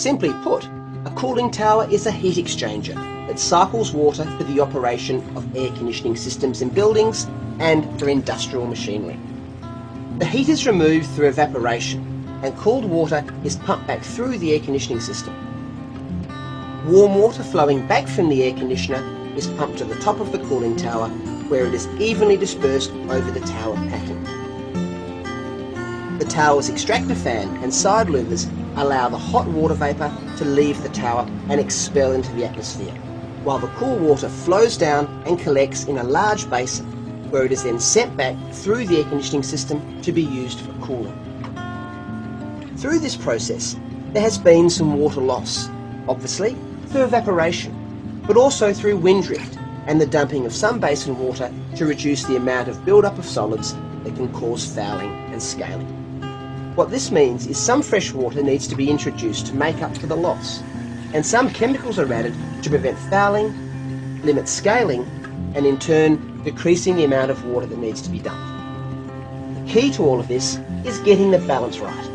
Simply put, a cooling tower is a heat exchanger that cycles water for the operation of air conditioning systems in buildings and for industrial machinery. The heat is removed through evaporation and cooled water is pumped back through the air conditioning system. Warm water flowing back from the air conditioner is pumped to the top of the cooling tower where it is evenly dispersed over the tower packing. The tower's extractor fan and side louvers allow the hot water vapour to leave the tower and expel into the atmosphere, while the cool water flows down and collects in a large basin where it is then sent back through the air conditioning system to be used for cooling. Through this process, there has been some water loss, obviously through evaporation, but also through wind drift and the dumping of some basin water to reduce the amount of build-up of solids that can cause fouling and scaling. What this means is some fresh water needs to be introduced to make up for the loss, and some chemicals are added to prevent fouling, limit scaling, and in turn decreasing the amount of water that needs to be dumped. The key to all of this is getting the balance right.